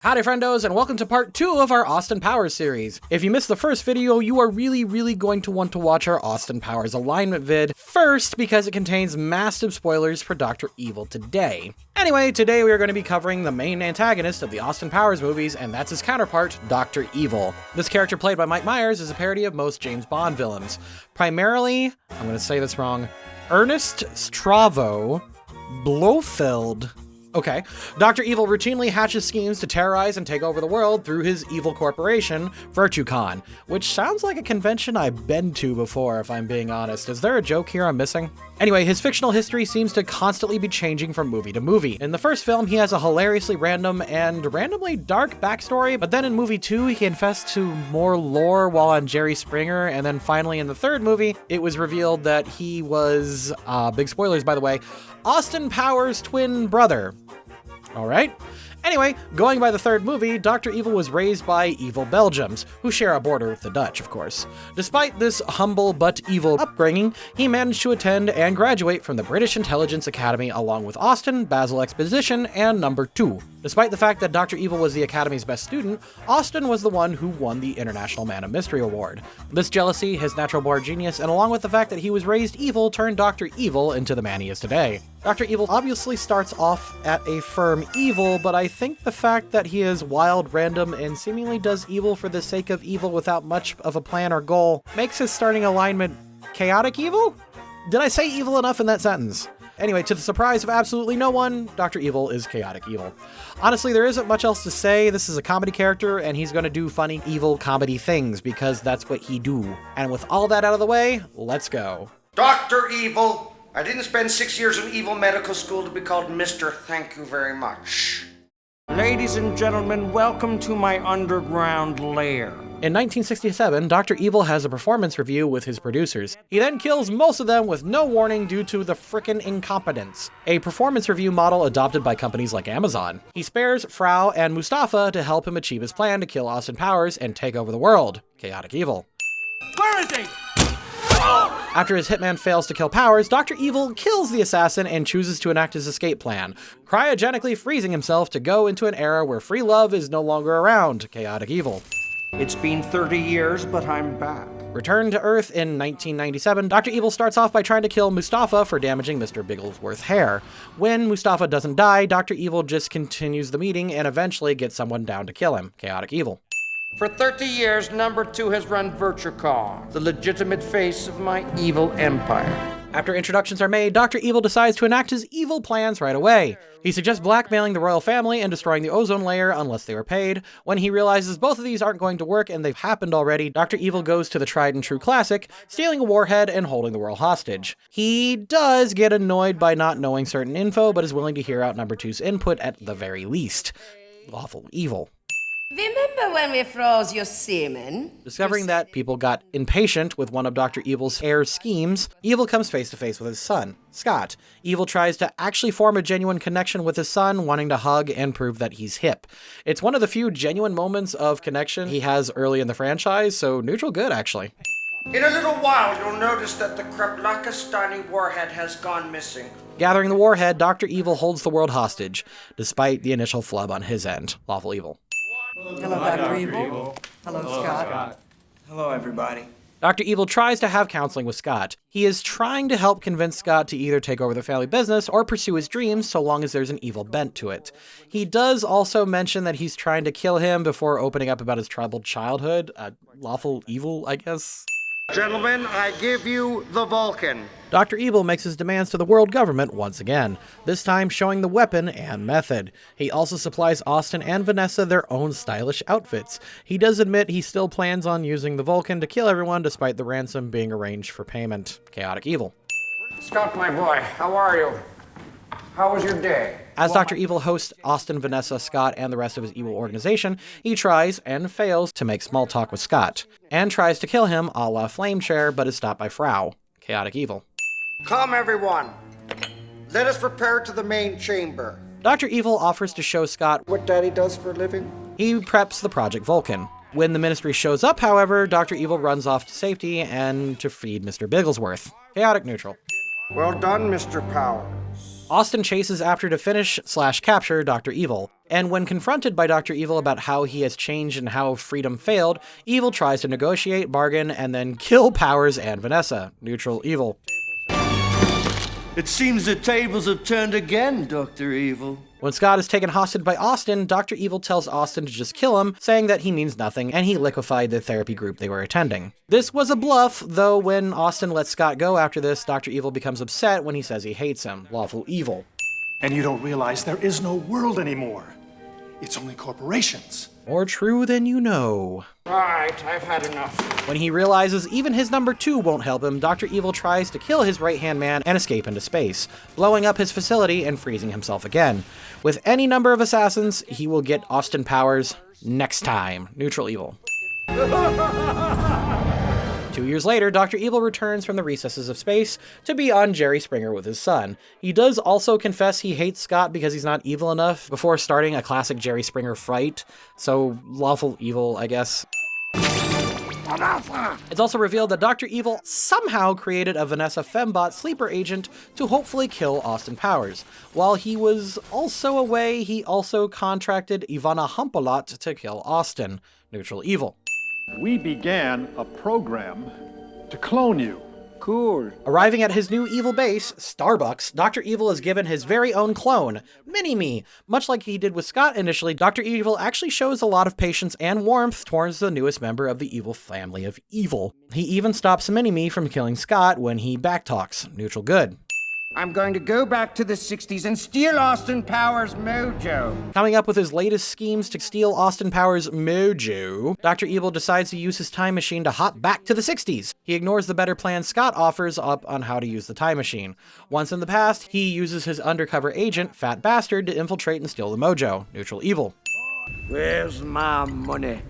Howdy friendos, and welcome to part 2 of our Austin Powers series. If you missed the first video, you are really going to want to watch our Austin Powers alignment vid first because it contains massive spoilers for Dr. Evil today. Anyway, today we are going to be covering the main antagonist of the Austin Powers movies, and that's his counterpart, Dr. Evil. This character played by Mike Myers is a parody of most James Bond villains. Primarily, I'm going to say this wrong, Ernest Stravo Blofeld. Okay, Dr. Evil routinely hatches schemes to terrorize and take over the world through his evil corporation, VirtueCon, which sounds like a convention I've been to before, if I'm being honest. Is there a joke here I'm missing? Anyway, his fictional history seems to constantly be changing from movie to movie. In the first film, he has a hilariously random and randomly dark backstory, but then in movie 2, he confessed to more lore while on Jerry Springer, and then finally in the third movie, it was revealed that he was, big spoilers by the way, Austin Powers' twin brother. All right. Anyway, going by the third movie, Dr. Evil was raised by evil Belgians, who share a border with the Dutch, of course. Despite this humble but evil upbringing, he managed to attend and graduate from the British Intelligence Academy along with Austin, Basil Exposition, and Number 2. Despite the fact that Dr. Evil was the Academy's best student, Austin was the one who won the International Man of Mystery Award. This jealousy, his natural-born genius, and along with the fact that he was raised evil, turned Dr. Evil into the man he is today. Dr. Evil obviously starts off at a firm evil, but I think the fact that he is wild, random, and seemingly does evil for the sake of evil without much of a plan or goal makes his starting alignment chaotic evil? Did I say evil enough in that sentence? Anyway, to the surprise of absolutely no one, Dr. Evil is chaotic evil. Honestly, there isn't much else to say. This is a comedy character, and he's gonna do funny, evil comedy things because that's what he do. And with all that out of the way, let's go. Dr. Evil! I didn't spend 6 years in evil medical school to be called Mr. Thank you very much. Ladies and gentlemen, welcome to my underground lair. In 1967, Dr. Evil has a performance review with his producers. He then kills most of them with no warning due to the frickin' incompetence, a performance review model adopted by companies like Amazon. He spares Frau and Mustafa to help him achieve his plan to kill Austin Powers and take over the world. Chaotic Evil. Where is he? After his hitman fails to kill Powers, Dr. Evil kills the assassin and chooses to enact his escape plan, cryogenically freezing himself to go into an era where free love is no longer around. Chaotic Evil. It's been 30 years, but I'm back. Returned to Earth in 1997, Dr. Evil starts off by trying to kill Mustafa for damaging Mr. Bigglesworth's hair. When Mustafa doesn't die, Dr. Evil just continues the meeting and eventually gets someone down to kill him. Chaotic Evil. For 30 years, Number 2 has run VirtueCon, the legitimate face of my evil empire. After introductions are made, Dr. Evil decides to enact his evil plans right away. He suggests blackmailing the royal family and destroying the ozone layer unless they were paid. When he realizes both of these aren't going to work and they've happened already, Dr. Evil goes to the tried and true classic, stealing a warhead and holding the world hostage. He does get annoyed by not knowing certain info, but is willing to hear out Number 2's input at the very least. Lawful evil. Remember when we froze your semen? Discovering that people got impatient with one of Dr. Evil's heir schemes, Evil comes face to face with his son, Scott. Evil tries to actually form a genuine connection with his son, wanting to hug and prove that he's hip. It's one of the few genuine moments of connection he has early in the franchise, so neutral good, actually. In a little while, you'll notice that the Kreplakistani warhead has gone missing. Gathering the warhead, Dr. Evil holds the world hostage, despite the initial flub on his end. Lawful evil. Hello, Dr. Evil. Hello, Scott. Hello, everybody. Dr. Evil tries to have counseling with Scott. He is trying to help convince Scott to either take over the family business or pursue his dreams so long as there's an evil bent to it. He does also mention that he's trying to kill him before opening up about his troubled childhood. Lawful evil, I guess. Gentlemen, I give you the Vulcan. Dr. Evil makes his demands to the world government once again, this time showing the weapon and method. He also supplies Austin and Vanessa their own stylish outfits. He does admit he still plans on using the Vulcan to kill everyone despite the ransom being arranged for payment. Chaotic Evil. Scott, my boy, how are you? How was your day? As Dr. Evil hosts Austin, Vanessa, Scott, and the rest of his evil organization, he tries and fails to make small talk with Scott, and tries to kill him a la Flame Chair, but is stopped by Frau. Chaotic Evil. Come, everyone. Let us repair to the main chamber. Dr. Evil offers to show Scott What Daddy does for a living? He preps the Project Vulcan. When the Ministry shows up, however, Dr. Evil runs off to safety and to feed Mr. Bigglesworth. Chaotic neutral. Well done, Mr. Powers. Austin chases after to finish/capture Dr. Evil, and when confronted by Dr. Evil about how he has changed and how freedom failed, Evil tries to negotiate, bargain, and then kill Powers and Vanessa. Neutral Evil. It seems the tables have turned again, Dr. Evil. When Scott is taken hostage by Austin, Dr. Evil tells Austin to just kill him, saying that he means nothing, and he liquefied the therapy group they were attending. This was a bluff, though when Austin lets Scott go after this, Dr. Evil becomes upset when he says he hates him. Lawful evil. And you don't realize there is no world anymore. It's only corporations. More true than you know. Right, I've had enough. When he realizes even his number 2 won't help him, Dr. Evil tries to kill his right-hand man and escape into space, blowing up his facility and freezing himself again. With any number of assassins, he will get Austin Powers next time. Neutral Evil. 2 years later, Dr. Evil returns from the recesses of space to be on Jerry Springer with his son. He does also confess he hates Scott because he's not evil enough before starting a classic Jerry Springer fight, so lawful evil, I guess. It's also revealed that Dr. Evil somehow created a Vanessa Fembot sleeper agent to hopefully kill Austin Powers. While he was also away, he also contracted Ivana Humpalot to kill Austin. Neutral Evil. We began a program to clone you. Cool. Arriving at his new evil base, Starbucks, Dr. Evil is given his very own clone, Mini-Me. Much like he did with Scott initially, Dr. Evil actually shows a lot of patience and warmth towards the newest member of the evil family of evil. He even stops Mini-Me from killing Scott when he backtalks. Neutral good. I'm going to go back to the 60s and steal Austin Powers' mojo. Coming up with his latest schemes to steal Austin Powers' mojo, Dr. Evil decides to use his time machine to hop back to the 60s. He ignores the better plan Scott offers up on how to use the time machine. Once in the past, he uses his undercover agent, Fat Bastard, to infiltrate and steal the mojo. Neutral Evil. Where's my money?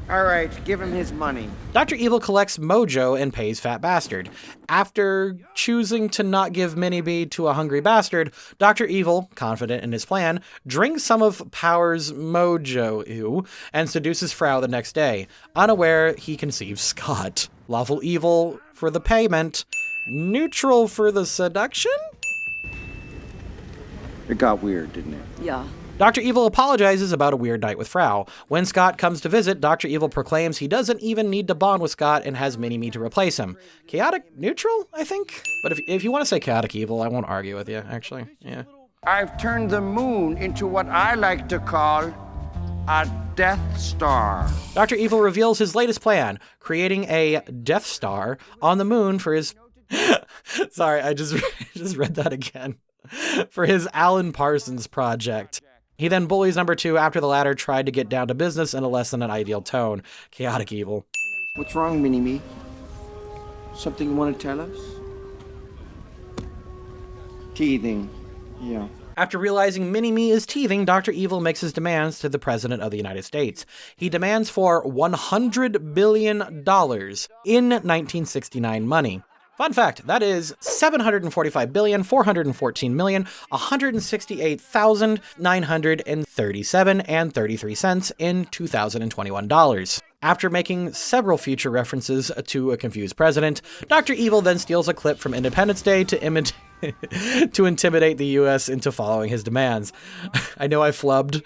All right, give him his money. Dr. Evil collects mojo and pays Fat Bastard. After choosing to not give Mini-Me to a hungry bastard, Dr. Evil, confident in his plan, drinks some of Powers' mojo and seduces Frau the next day. Unaware, he conceives Scott. Lawful evil for the payment. Neutral for the seduction? It got weird, didn't it? Yeah. Dr. Evil apologizes about a weird night with Frau. When Scott comes to visit, Dr. Evil proclaims he doesn't even need to bond with Scott and has Mini-Me to replace him. Chaotic neutral, I think? But if you want to say chaotic evil, I won't argue with you, actually. Yeah. I've turned the moon into what I like to call a Death Star. Dr. Evil reveals his latest plan, creating a Death Star on the moon for his... Sorry, I just read that again. For his Alan Parsons project. He then bullies number 2 after the latter tried to get down to business in a less than an ideal tone. Chaotic evil. What's wrong, Mini-Me? Something you want to tell us? Teething. Yeah. After realizing Mini-Me is teething, Dr. Evil makes his demands to the President of the United States. He demands for $100 billion in 1969 money. Fun fact, that is $745,414,168,937.33 in 2021 dollars. After making several future references to a confused president, Dr. Evil then steals a clip from Independence Day to intimidate the US into following his demands. I know I flubbed.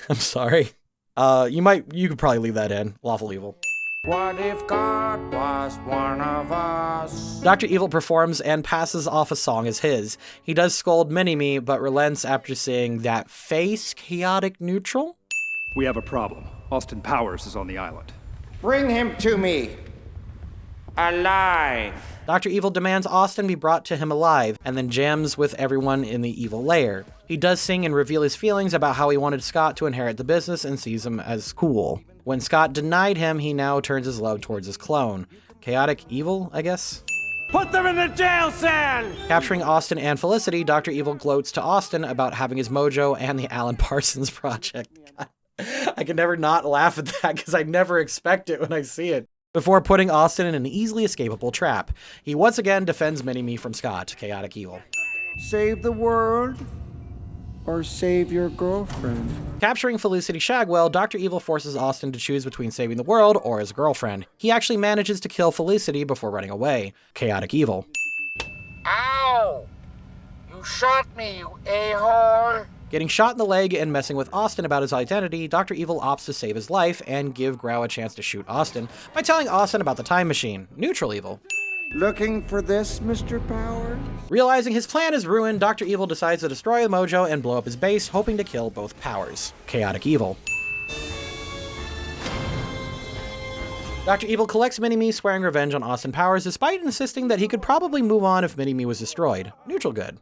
I'm sorry. You could probably leave that in. Lawful evil. What if God was one of us? Dr. Evil performs and passes off a song as his. He does scold Mini-Me, but relents after seeing that face. Chaotic neutral? We have a problem. Austin Powers is on the island. Bring him to me. Alive. Dr. Evil demands Austin be brought to him alive, and then jams with everyone in the evil lair. He does sing and reveal his feelings about how he wanted Scott to inherit the business and sees him as cool. When Scott denied him, he now turns his love towards his clone. Chaotic evil, I guess? Put them in the jail cell! Capturing Austin and Felicity, Dr. Evil gloats to Austin about having his mojo and the Alan Parsons project. I can never not laugh at that because I never expect it when I see it. Before putting Austin in an easily escapable trap. He once again defends Mini-Me from Scott. Chaotic evil. Save the world or save your girlfriend. Capturing Felicity Shagwell, Dr. Evil forces Austin to choose between saving the world or his girlfriend. He actually manages to kill Felicity before running away. Chaotic evil. Ow! You You shot me, you a-hole! Getting shot in the leg and messing with Austin about his identity, Dr. Evil opts to save his life and give Grau a chance to shoot Austin by telling Austin about the time machine. Neutral Evil. Looking for this, Mr. Powers? Realizing his plan is ruined, Dr. Evil decides to destroy the Mojo and blow up his base, hoping to kill both Powers. Chaotic Evil. Dr. Evil collects Mini-Me, swearing revenge on Austin Powers, despite insisting that he could probably move on if Mini-Me was destroyed. Neutral Good.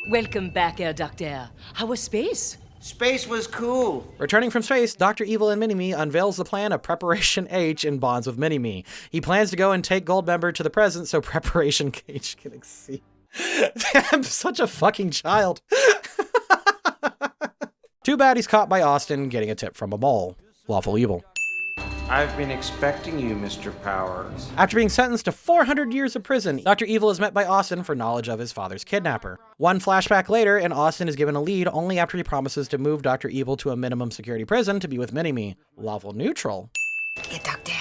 Welcome back, Herr Doctor. How was space? Space was cool. Returning from space, Dr. Evil and Mini-Me unveils the plan of Preparation H and bonds with Mini-Me. He plans to go and take Goldmember to the present so Preparation H can exceed. I'm such a fucking child. Too bad he's caught by Austin getting a tip from a mole. Lawful Evil. I've been expecting you, Mr. Powers. After being sentenced to 400 years of prison, Dr. Evil is met by Austin for knowledge of his father's kidnapper. One flashback later, and Austin is given a lead only after he promises to move Dr. Evil to a minimum security prison to be with Mini-Me. Lawful Neutral. Herr Doctor,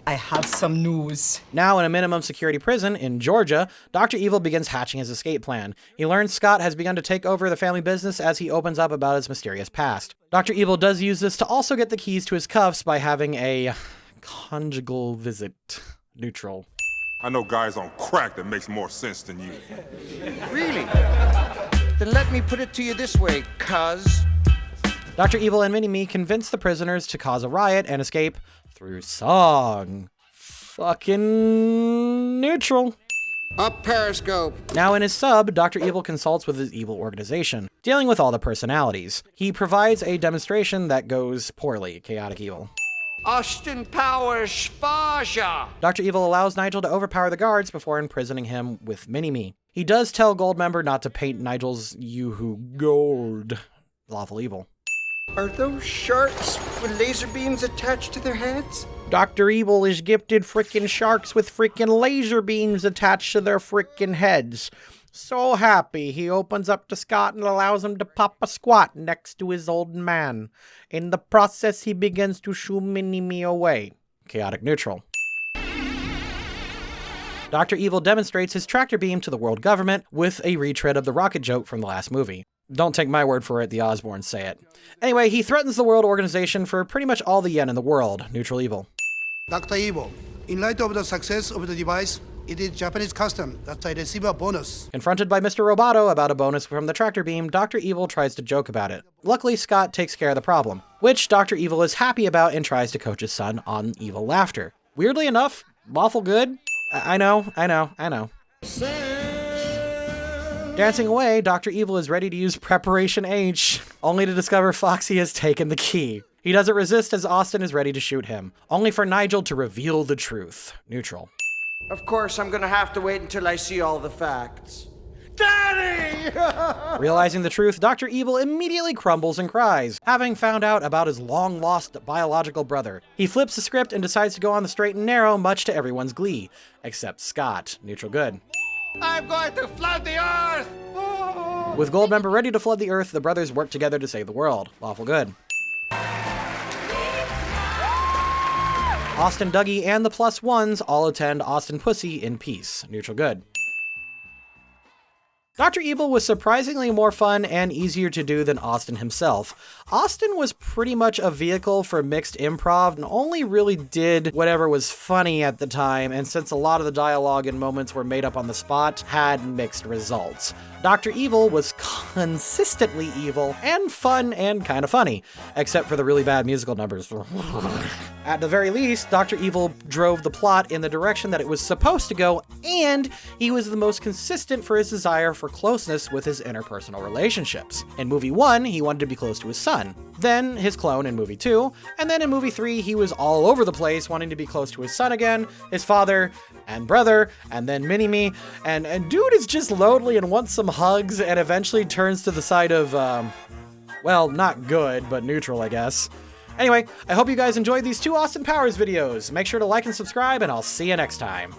I have some news. Now in a minimum security prison in Georgia, Dr. Evil begins hatching his escape plan. He learns Scott has begun to take over the family business as he opens up about his mysterious past. Dr. Evil does use this to also get the keys to his cuffs by having a conjugal visit. Neutral. I know guys on crack that makes more sense than you. Really? Then let me put it to you this way, cuz. Dr. Evil and Mini-Me convince the prisoners to cause a riot and escape through song. Fucking neutral. Up Periscope. Now in his sub, Dr. Evil consults with his evil organization, dealing with all the personalities. He provides a demonstration that goes poorly. Chaotic Evil. Austin Powers Spaja. Dr. Evil allows Nigel to overpower the guards before imprisoning him with Mini-Me. He does tell Goldmember not to paint Nigel's yoo-hoo gold. Lawful Evil. Are those sharks with laser beams attached to their heads? Dr. Evil is gifted frickin' sharks with frickin' laser beams attached to their frickin' heads. So happy, he opens up to Scott and allows him to pop a squat next to his old man. In the process, he begins to shoo Mini-Me away. Chaotic Neutral. Dr. Evil demonstrates his tractor beam to the world government with a retread of the rocket joke from the last movie. Don't take my word for it, the Osbournes say it. Anyway, he threatens the World Organization for pretty much all the yen in the world. Neutral Evil. Dr. Evil, in light of the success of the device, it is Japanese custom that I receive a bonus. Confronted by Mr. Roboto about a bonus from the tractor beam, Dr. Evil tries to joke about it. Luckily, Scott takes care of the problem, which Dr. Evil is happy about and tries to coach his son on evil laughter. Weirdly enough, lawful good. I know. Dancing away, Dr. Evil is ready to use Preparation H, only to discover Foxy has taken the key. He doesn't resist as Austin is ready to shoot him, only for Nigel to reveal the truth. Neutral. Of course, I'm gonna have to wait until I see all the facts. Daddy! Realizing the truth, Dr. Evil immediately crumbles and cries, having found out about his long-lost biological brother. He flips the script and decides to go on the straight and narrow, much to everyone's glee. Except Scott. Neutral Good. I'm going to flood the earth! With Goldmember ready to flood the earth, the brothers work together to save the world. Lawful Good. Austin Dougie and the Plus Ones all attend Austin Pussy in peace. Neutral Good. Dr. Evil was surprisingly more fun and easier to do than Austin himself. Austin was pretty much a vehicle for mixed improv and only really did whatever was funny at the time, and since a lot of the dialogue and moments were made up on the spot, had mixed results. Dr. Evil was consistently evil and fun and kind of funny, except for the really bad musical numbers. At the very least, Dr. Evil drove the plot in the direction that it was supposed to go, and he was the most consistent for his desire for closeness with his interpersonal relationships. In movie 1, he wanted to be close to his son, then his clone in movie 2, and then in movie 3, he was all over the place wanting to be close to his son again, his father, and brother, and then Mini-Me, and dude is just lonely and wants some hugs, and eventually turns to the side of, well, not good, but neutral, I guess. Anyway, I hope you guys enjoyed these 2 Austin Powers videos. Make sure to like and subscribe, and I'll see you next time.